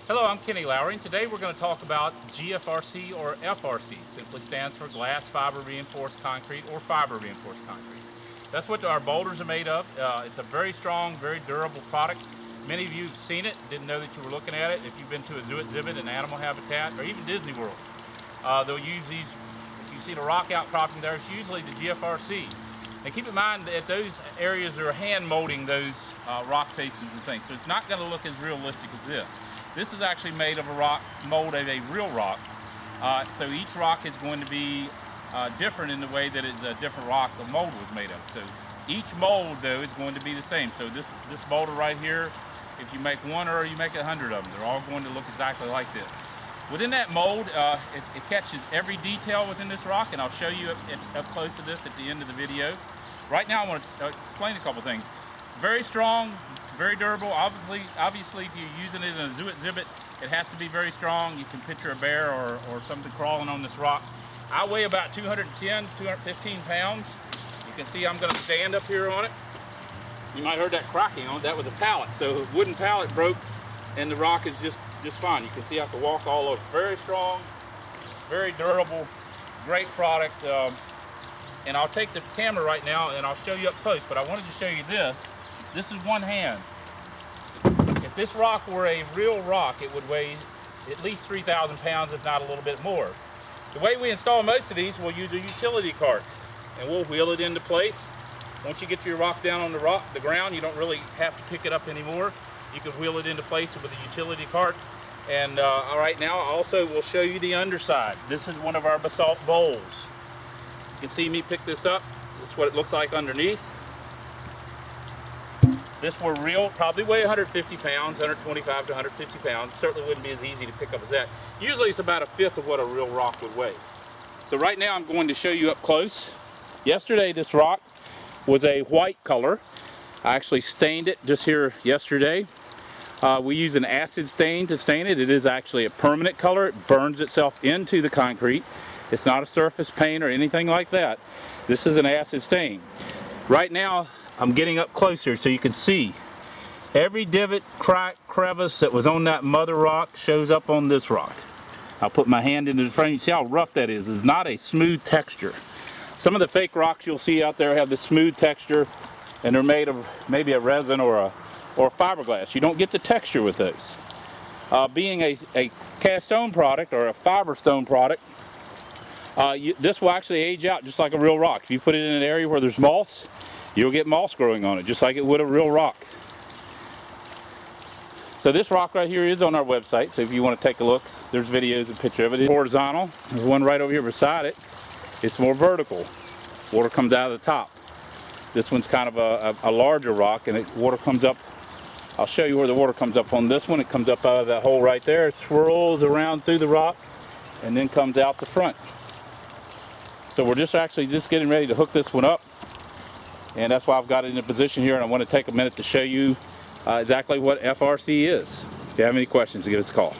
Hello, I'm Kenny Lowry, and today we're going to talk about GFRC or FRC. Simply stands for glass fiber reinforced concrete or fiber reinforced concrete. That's what our boulders are made of. It's a very strong, very durable product. Many of you have seen it, didn't know that you were looking at it. If you've been to a zoo exhibit, an animal habitat, or even Disney World, they'll use these. If you see the rock outcropping there, it's usually the GFRC. And keep in mind that those areas are hand molding those rock faces and things, so it's not going to look as realistic as this. This is actually made of a rock mold of a real rock. So each rock is going to be different in the way that it's a different rock the mold was made of. So each mold though is going to be the same. So this boulder right here, if you make one or you make 100 of them, they're all going to look exactly like this. Within that mold, it catches every detail within this rock, and I'll show you up close to this at the end of the video. Right now I want to explain a couple things. Very strong, very durable. Obviously, if you're using it in a zoo exhibit, it has to be very strong. You can picture a bear or something crawling on this rock. I weigh about 210, 215 pounds. You can see I'm going to stand up here on it. You might have heard that cracking on it. That was a pallet. So a wooden pallet broke, and the rock is just fine. You can see I can walk all over. Very strong, very durable, great product. And I'll take the camera right now and I'll show you up close, but I wanted to show you this. This is one hand. If this rock were a real rock, it would weigh at least 3,000 pounds, if not a little bit more. The way we install most of these, we'll use a utility cart, and we'll wheel it into place. Once you get your rock down on the ground, you don't really have to pick it up anymore. You can wheel it into place with a utility cart. And all right, now also we'll show you the underside. This is one of our basalt bowls. You can see me pick this up. This is what it looks like underneath. This were real, probably weigh 150 pounds, 125 to 150 pounds. Certainly wouldn't be as easy to pick up as that. Usually it's about a fifth of what a real rock would weigh. So right now I'm going to show you up close. Yesterday this rock was a white color. I actually stained it just here yesterday. We use an acid stain to stain it. It is actually a permanent color. It burns itself into the concrete. It's not a surface paint or anything like that. This is an acid stain. Right now I'm getting up closer so you can see every divot, crack, crevice that was on that mother rock shows up on this rock. I'll put my hand into the frame. You see how rough that is. It's not a smooth texture. Some of the fake rocks you'll see out there have this smooth texture, and they're made of maybe a resin or a fiberglass. You don't get the texture with those. Being a cast stone product or a fiber stone product, this will actually age out just like a real rock. If you put it in an area where there's moss, you'll get moss growing on it, just like it would a real rock. So this rock right here is on our website, so if you want to take a look, there's videos and picture of it. It's horizontal. There's one right over here beside it. It's more vertical. Water comes out of the top. This one's kind of a larger rock, and water comes up. I'll show you where the water comes up on this one. It comes up out of that hole right there. It swirls around through the rock, and then comes out the front. So we're just getting ready to hook this one up. And that's why I've got it in a position here, and I want to take a minute to show you exactly what FRC is. If you have any questions, give us a call.